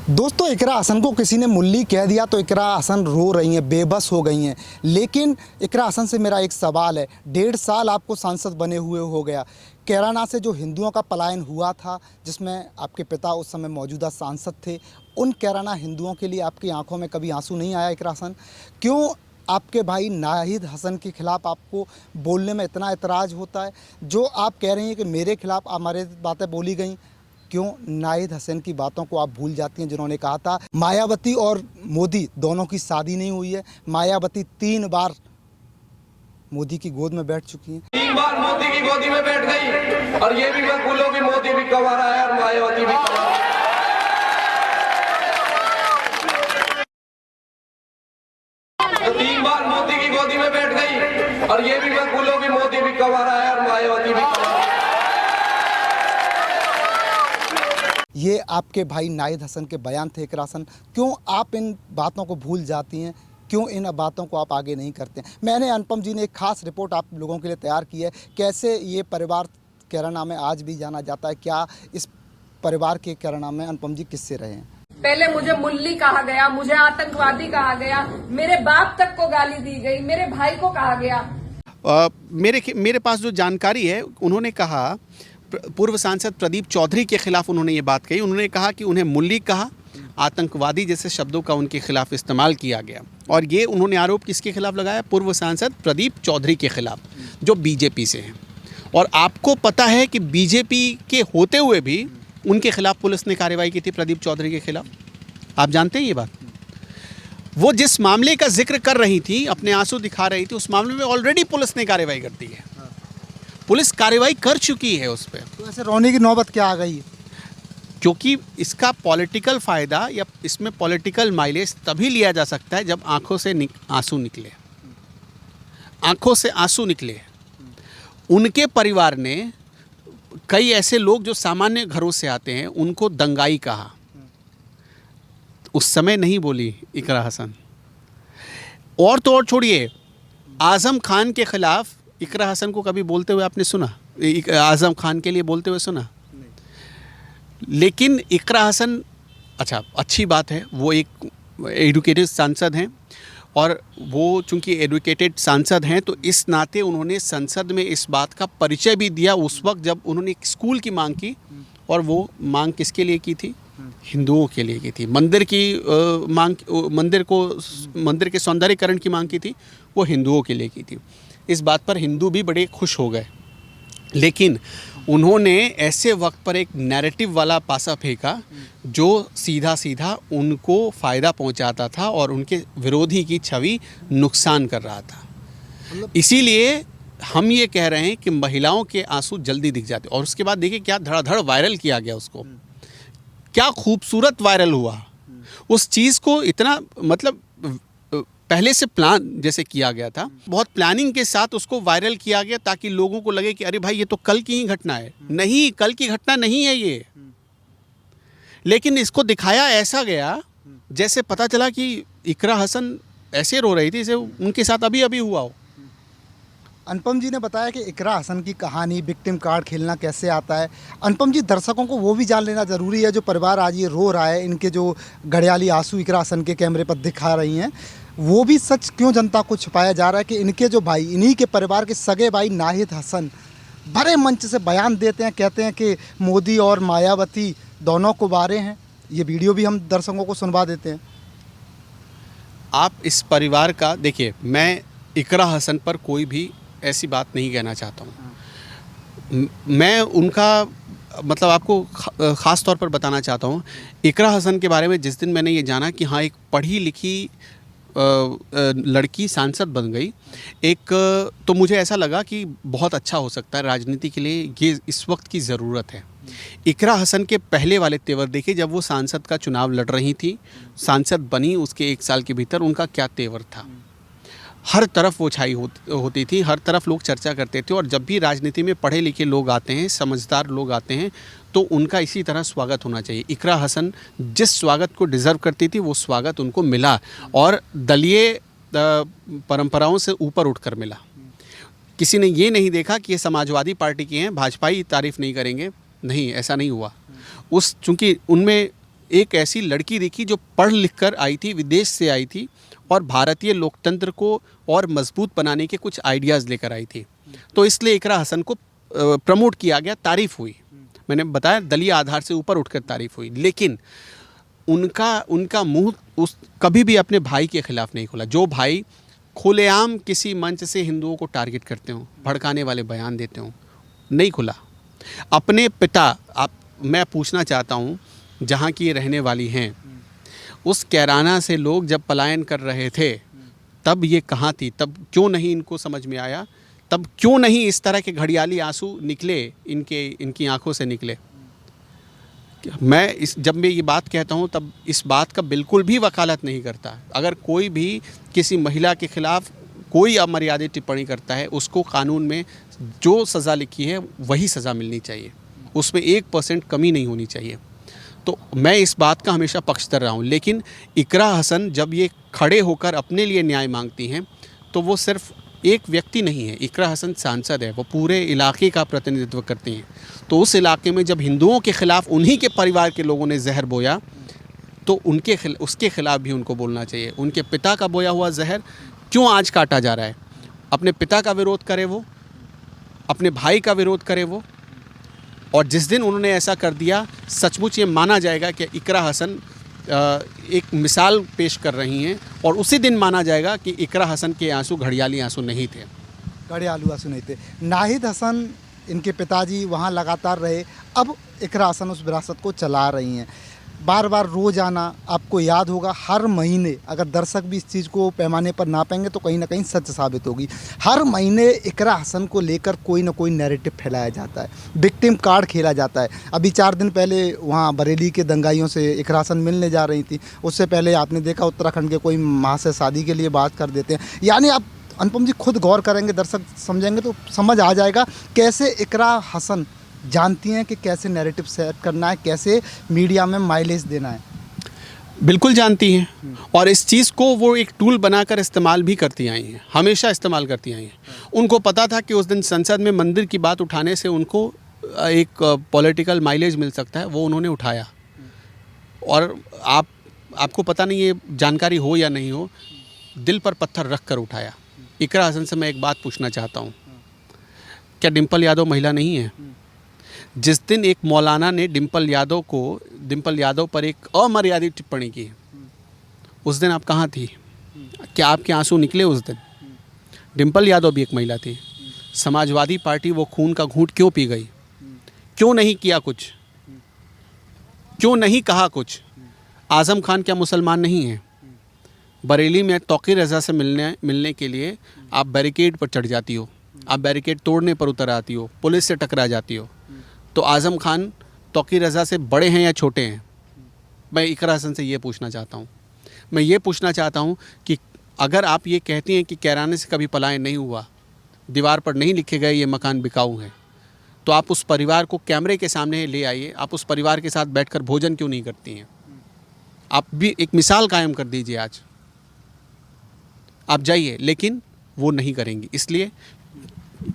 दोस्तों, इकरा हसन को किसी ने मुल्ली कह दिया तो इकरा हसन रो रही हैं, बेबस हो गई हैं। लेकिन इकरा हसन से मेरा एक सवाल है, 1.5 साल आपको सांसद बने हुए हो गया। कैराना से जो हिंदुओं का पलायन हुआ था, जिसमें आपके पिता उस समय मौजूदा सांसद थे, उन कैराना हिंदुओं के लिए आपकी आंखों में कभी आंसू नहीं आया इकरा हसन? क्यों आपके भाई नाहिद हसन के ख़िलाफ़ आपको बोलने में इतना एतराज़ होता है? जो आप कह रही हैं कि मेरे खिलाफ़ हमारे बातें बोली गई, क्यों नाहिद हसन की बातों को आप भूल जाती हैं, जिन्होंने कहा था मायावती और मोदी दोनों की शादी नहीं हुई है? मायावती 3 बार मोदी की गोद में बैठ चुकी हैं। 3 बार मोदी की गोदी में बैठ गई, और ये भी मैं बोलूं कि मोदी भी कवारा है और मायावती भी कवारा है। तो 3 बार मोदी की गोदी में बैठ गई, और ये भी मैं बोलूं कि मोदी भी कवारा है और मायावती भी कवारा है। ये आपके भाई नाहिद हसन के बयान थे इकरा हसन। क्यों आप इन बातों को भूल जाती हैं? क्यों इन बातों को आप आगे नहीं करते हैं? मैंने अनुपम जी ने एक खास रिपोर्ट आप लोगों के लिए तैयार की है, कैसे ये परिवार कैराना में आज भी जाना जाता है। क्या इस परिवार के कैराना में अनुपम जी किससे रहे हैं? पहले मुझे मुल्ली कहा गया, मुझे आतंकवादी कहा गया, मेरे बाप तक को गाली दी गई, मेरे भाई को कहा गया। मेरे पास जो जानकारी है, उन्होंने कहा, पूर्व सांसद प्रदीप चौधरी के खिलाफ उन्होंने ये बात कही। उन्होंने कहा कि उन्हें मुल्ली कहा, आतंकवादी जैसे शब्दों का उनके खिलाफ इस्तेमाल किया गया। और ये उन्होंने आरोप किसके खिलाफ लगाया? पूर्व सांसद प्रदीप चौधरी के खिलाफ, जो बीजेपी से हैं। और आपको पता है कि बीजेपी के होते हुए भी उनके खिलाफ पुलिस ने कार्रवाई की थी, प्रदीप चौधरी के खिलाफ। आप जानते हैं ये बात? वो जिस मामले का जिक्र कर रही थी, अपने आंसू दिखा रही थी, उस मामले में ऑलरेडी पुलिस ने कार्रवाई कर दी है। पुलिस कार्रवाई कर चुकी है उस पर। तो ऐसे रोने की नौबत क्या आ गई? क्योंकि इसका पॉलिटिकल फ़ायदा या इसमें पॉलिटिकल माइलेज तभी लिया जा सकता है जब आंखों से आंसू निकले। आंखों से आंसू निकले। उनके परिवार ने, कई ऐसे लोग जो सामान्य घरों से आते हैं, उनको दंगाई कहा। उस समय नहीं बोली इकरा हसन। और तो और छोड़िए, आज़म खान के खिलाफ इकरा हसन को कभी बोलते हुए आपने सुना? आज़म खान के लिए बोलते हुए सुना? लेकिन इकरा हसन, अच्छा, अच्छी बात है, वो एक एडुकेटेड सांसद हैं, और वो चूंकि एडुकेटेड सांसद हैं तो इस नाते उन्होंने संसद में इस बात का परिचय भी दिया उस वक्त जब उन्होंने एक स्कूल की मांग की। और वो मांग किसके लिए की थी? हिंदुओं के लिए की थी। मंदिर की मांग, मंदिर के सौंदर्यीकरण की मांग की थी, वो हिंदुओं के लिए की थी। इस बात पर हिंदू भी बड़े खुश हो गए। लेकिन उन्होंने ऐसे वक्त पर एक नैरेटिव वाला पासा फेंका जो सीधा सीधा उनको फ़ायदा पहुंचाता था और उनके विरोधी की छवि नुकसान कर रहा था। इसीलिए हम ये कह रहे हैं कि महिलाओं के आंसू जल्दी दिख जाते। और उसके बाद देखिए क्या धड़ाधड़ वायरल किया गया उसको, क्या खूबसूरत वायरल हुआ। उस चीज़ को इतना, मतलब पहले से प्लान जैसे किया गया था, बहुत प्लानिंग के साथ उसको वायरल किया गया ताकि लोगों को लगे कि अरे भाई ये तो कल की ही घटना है। नहीं, कल की घटना नहीं है ये। लेकिन इसको दिखाया ऐसा गया जैसे पता चला कि इकरा हसन ऐसे रो रही थी जैसे उनके साथ अभी अभी हुआ हो। अनुपम जी ने बताया कि इकरा हसन की कहानी, विक्टिम कार्ड खेलना कैसे आता है। अनुपम जी, दर्शकों को वो भी जान लेना ज़रूरी है, जो परिवार आज ये रो रहा है, इनके जो घड़ियाली आंसू इकरा हसन के कैमरे पर दिखा रही हैं, वो भी सच क्यों जनता को छुपाया जा रहा है कि इनके जो भाई, इन्हीं के परिवार के सगे भाई नाहिद हसन बड़े मंच से बयान देते हैं, कहते हैं कि मोदी और मायावती दोनों को बारे हैं। ये वीडियो भी हम दर्शकों को सुनवा देते हैं। आप इस परिवार का देखिए, मैं इकरा हसन पर कोई भी ऐसी बात नहीं कहना चाहता हूँ। मैं उनका मतलब आपको ख़ास तौर पर बताना चाहता हूँ, इकरा हसन के बारे में जिस दिन मैंने ये जाना कि हाँ, एक पढ़ी लिखी लड़की सांसद बन गई, एक तो मुझे ऐसा लगा कि बहुत अच्छा हो सकता है राजनीति के लिए, ये इस वक्त की ज़रूरत है। इकरा हसन के पहले वाले तेवर देखिए, जब वो सांसद का चुनाव लड़ रही थी, सांसद बनी, उसके 1 साल के भीतर उनका क्या तेवर था। हर तरफ वो छाई होती थी, हर तरफ लोग चर्चा करते थे। और जब भी राजनीति में पढ़े लिखे लोग आते हैं, समझदार लोग आते हैं, तो उनका इसी तरह स्वागत होना चाहिए। इकरा हसन जिस स्वागत को डिज़र्व करती थी, वो स्वागत उनको मिला, और दलीय परंपराओं से ऊपर उठकर मिला। किसी ने ये नहीं देखा कि ये समाजवादी पार्टी की हैं, भाजपा ही तारीफ़ नहीं करेंगे। नहीं, ऐसा नहीं हुआ। चूँकि उनमें एक ऐसी लड़की देखी जो पढ़ लिख कर आई थी, विदेश से आई थी और भारतीय लोकतंत्र को और मजबूत बनाने के कुछ आइडियाज़ लेकर आई थी। तो इसलिए इकरा हसन को प्रमोट किया गया, तारीफ़ हुई। मैंने बताया दलीय आधार से ऊपर उठकर तारीफ़ हुई, लेकिन उनका मुंह उस कभी भी अपने भाई के खिलाफ नहीं खुला। जो भाई खुलेआम किसी मंच से हिंदुओं को टारगेट करते हों, भड़काने वाले बयान देते हों, नहीं खुला। अपने पिता, मैं पूछना चाहता हूँ, जहाँ की ये रहने वाली हैं, उस कैराना से लोग जब पलायन कर रहे थे तब ये कहाँ थी? तब क्यों नहीं इनको समझ में आया? तब क्यों नहीं इस तरह के घड़ियाली आंसू निकले इनकी आंखों से निकले? जब मैं ये बात कहता हूँ तब इस बात का बिल्कुल भी वकालत नहीं करता। अगर कोई भी किसी महिला के खिलाफ कोई अमर्यादित टिप्पणी करता है, उसको कानून में जो सज़ा लिखी है वही सज़ा मिलनी चाहिए, उसमें 1% कमी नहीं होनी चाहिए। तो मैं इस बात का हमेशा पक्षधर रहा हूँ। लेकिन इकरा हसन जब ये खड़े होकर अपने लिए न्याय मांगती हैं तो वो सिर्फ एक व्यक्ति नहीं है, इकरा हसन सांसद है, वो पूरे इलाके का प्रतिनिधित्व करती हैं। तो उस इलाके में जब हिंदुओं के ख़िलाफ़ उन्हीं के परिवार के लोगों ने जहर बोया तो उसके ख़िलाफ़ भी उनको बोलना चाहिए। उनके पिता का बोया हुआ जहर क्यों आज काटा जा रहा है? अपने पिता का विरोध करे वो, अपने भाई का विरोध करे वो, और जिस दिन उन्होंने ऐसा कर दिया सचमुच ये माना जाएगा कि इकरा हसन एक मिसाल पेश कर रही हैं, और उसी दिन माना जाएगा कि इकरा हसन के आंसू घड़ियाली आंसू नहीं थे। घड़ियालू आंसू नहीं थे। नाहिद हसन, इनके पिताजी वहाँ लगातार रहे, अब इकरा हसन उस विरासत को चला रही हैं। बार बार रोज़ाना आपको याद होगा, हर महीने, अगर दर्शक भी इस चीज़ को पैमाने पर नापेंगे तो कहीं ना कहीं सच साबित होगी, हर महीने इकरा हसन को लेकर कोई ना कोई नैरेटिव फैलाया जाता है, विक्टिम कार्ड खेला जाता है। अभी 4 दिन पहले वहाँ बरेली के दंगाइयों से इकरा हसन मिलने जा रही थी, उससे पहले आपने देखा उत्तराखंड के कोई माँ से शादी के लिए बात कर देते हैं। यानी आप अनुपम जी खुद गौर करेंगे, दर्शक समझेंगे तो समझ आ जाएगा कैसे इकरा हसन जानती हैं कि कैसे नैरेटिव सेट करना है, कैसे मीडिया में माइलेज देना है। बिल्कुल जानती हैं, और इस चीज़ को वो एक टूल बनाकर इस्तेमाल भी करती आई हैं, हमेशा इस्तेमाल करती आई हैं। उनको पता था कि उस दिन संसद में मंदिर की बात उठाने से उनको एक पॉलिटिकल माइलेज मिल सकता है, वो उन्होंने उठाया। और आपको पता नहीं ये जानकारी हो या नहीं हो, दिल पर पत्थर रख कर उठाया। इकरा हसन से मैं एक बात पूछना चाहता हूँ, क्या डिम्पल यादव महिला नहीं है? जिस दिन एक मौलाना ने डिम्पल यादव पर एक अमर्यादित टिप्पणी की, उस दिन आप कहाँ थी? क्या आपके आंसू निकले उस दिन? डिम्पल यादव भी एक महिला थी। समाजवादी पार्टी वो खून का घूंट क्यों पी गई? क्यों नहीं किया कुछ? क्यों नहीं कहा कुछ? आज़म खान क्या मुसलमान नहीं है? बरेली में तौकीर रज़ा से मिलने के लिए आप बैरिकेड पर चढ़ जाती हो, आप बैरिकेड तोड़ने पर उतर आती हो, पुलिस से टकरा जाती हो। तो आज़म खान तौकीर रज़ा से बड़े हैं या छोटे हैं? मैं इकरा हसन से ये पूछना चाहता हूँ। मैं ये पूछना चाहता हूँ कि अगर आप ये कहती हैं कि कैराने से कभी पलायन नहीं हुआ, दीवार पर नहीं लिखे गए ये मकान बिकाऊ हैं, तो आप उस परिवार को कैमरे के सामने ले आइए, आप उस परिवार के साथ बैठकर भोजन क्यों नहीं करती हैं? आप भी एक मिसाल कायम कर दीजिए। आज आप जाइए, लेकिन वो नहीं करेंगी, इसलिए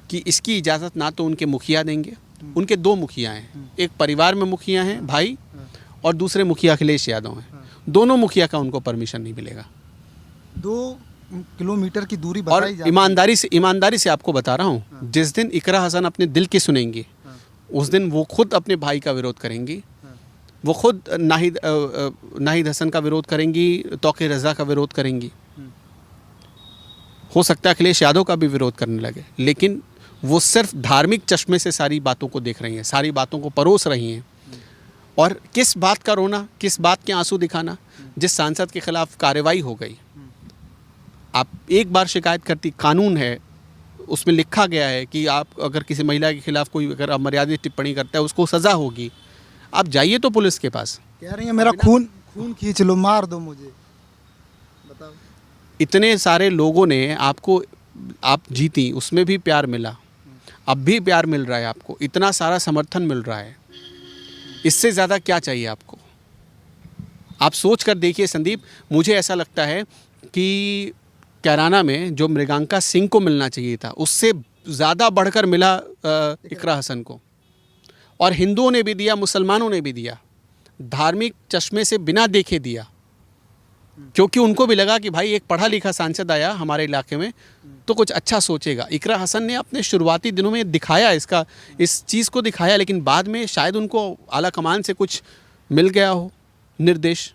कि इसकी इजाज़त ना तो उनके मुखिया देंगे, उनके 2 मुखिया हैं, एक परिवार में मुखिया हैं भाई, और दूसरे मुखिया अखिलेश यादव हैं। दोनों मुखिया का उनको परमिशन नहीं मिलेगा। 2 किलोमीटर की दूरी बताई और जाती है। ईमानदारी से आपको बता रहा हूँ, जिस दिन इकरा हसन अपने दिल की सुनेंगी, उस दिन वो खुद अपने भाई का विरोध करेंगी, वो खुद नाहिद हसन का विरोध करेंगी, तौकीर रज़ा का विरोध करेंगी, हो सकता है अखिलेश यादव का भी विरोध करने लगे। लेकिन वो सिर्फ धार्मिक चश्मे से सारी बातों को देख रही हैं, सारी बातों को परोस रही हैं। और किस बात का रोना, किस बात के आंसू दिखाना? जिस सांसद के खिलाफ कार्रवाई हो गई, आप एक बार शिकायत करती, कानून है उसमें लिखा गया है कि आप अगर किसी महिला के खिलाफ कोई अगर अमर्यादित टिप्पणी करता है उसको सज़ा होगी। आप जाइए तो पुलिस के पास, कह रही है मेरा खून खींच लो, मार दो मुझे। बताओ, इतने सारे लोगों ने आप जीती, उसमें भी प्यार मिला, अब भी प्यार मिल रहा है आपको, इतना सारा समर्थन मिल रहा है, इससे ज़्यादा क्या चाहिए आपको? आप सोच कर देखिए संदीप, मुझे ऐसा लगता है कि कैराना में जो मृगांका सिंह को मिलना चाहिए था, उससे ज़्यादा बढ़कर मिला इकरा हसन को। और हिंदुओं ने भी दिया, मुसलमानों ने भी दिया। धार्मिक चश्मे से बिना देखे दिया, क्योंकि उनको भी लगा कि भाई एक पढ़ा लिखा सांसद आया हमारे इलाके में तो कुछ अच्छा सोचेगा। इकरा हसन ने अपने शुरुआती दिनों में दिखाया इस चीज़ को दिखाया, लेकिन बाद में शायद उनको आला कमान से कुछ मिल गया हो निर्देश,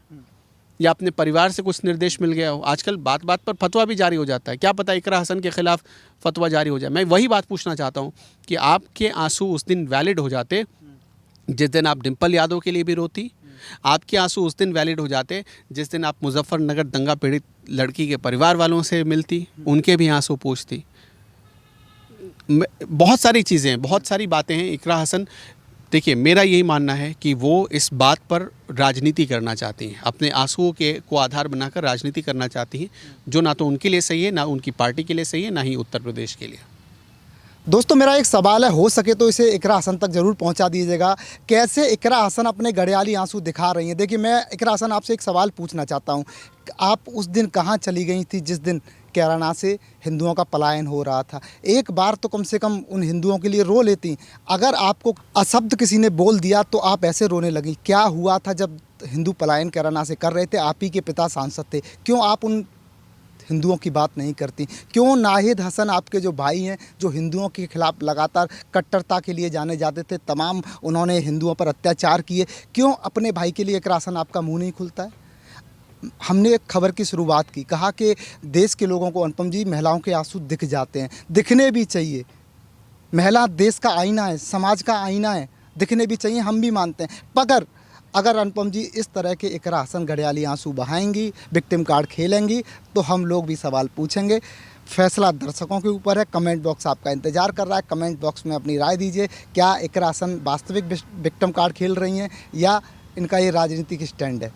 या अपने परिवार से कुछ निर्देश मिल गया हो। आजकल बात बात पर फतवा भी जारी हो जाता है, क्या पता इकरा हसन के ख़िलाफ़ फतवा जारी हो जाए। मैं वही बात पूछना चाहता हूँ कि आपके आंसू उस दिन वैलिड हो जाते जिस दिन आप डिम्पल यादव के लिए भी रोती, आपके आंसू उस दिन वैलिड हो जाते जिस दिन आप मुजफ्फरनगर दंगा पीड़ित लड़की के परिवार वालों से मिलती, उनके भी आंसू पूछती। बहुत सारी चीज़ें हैं, बहुत सारी बातें हैं। इकरा हसन, देखिए मेरा यही मानना है कि वो इस बात पर राजनीति करना चाहती हैं, अपने आंसुओं को आधार बनाकर राजनीति करना चाहती हैं, जो ना तो उनके लिए सही है, ना उनकी पार्टी के लिए सही है, ना ही उत्तर प्रदेश के लिए। दोस्तों मेरा एक सवाल है, हो सके तो इसे इकरा हसन तक ज़रूर पहुंचा दीजिएगा। कैसे इकरा हसन अपने घड़ियाली आंसू दिखा रही हैं? देखिए मैं इकरा हसन आपसे एक सवाल पूछना चाहता हूं, आप उस दिन कहां चली गई थी जिस दिन कैराना से हिंदुओं का पलायन हो रहा था? एक बार तो कम से कम उन हिंदुओं के लिए रो लेती। अगर आपको अशब्द किसी ने बोल दिया तो आप ऐसे रोने लगी। क्या हुआ था जब हिंदू पलायन कैराना से कर रहे थे? आप ही के पिता सांसद थे, क्यों आप उन हिंदुओं की बात नहीं करती? क्यों नाहिद हसन आपके जो भाई हैं, जो हिंदुओं के खिलाफ लगातार कट्टरता के लिए जाने जाते थे, तमाम उन्होंने हिंदुओं पर अत्याचार किए, क्यों अपने भाई के लिए इकरा हसन आपका मुंह नहीं खुलता है? हमने एक खबर की शुरुआत की, कहा कि देश के लोगों को, अनुपम जी, महिलाओं के आंसू दिख जाते हैं, दिखने भी चाहिए। महिला देश का आईना है, समाज का आईना है, दिखने भी चाहिए, हम भी मानते हैं। अगर अनुपम जी इस तरह के इकरा हसन घड़ियाली आंसू बहाएंगी, विक्टिम कार्ड खेलेंगी, तो हम लोग भी सवाल पूछेंगे। फैसला दर्शकों के ऊपर है। कमेंट बॉक्स आपका इंतज़ार कर रहा है। कमेंट बॉक्स में अपनी राय दीजिए, क्या इकरा हसन वास्तविक विक्टिम कार्ड खेल रही हैं या इनका ये राजनीतिक स्टैंड है?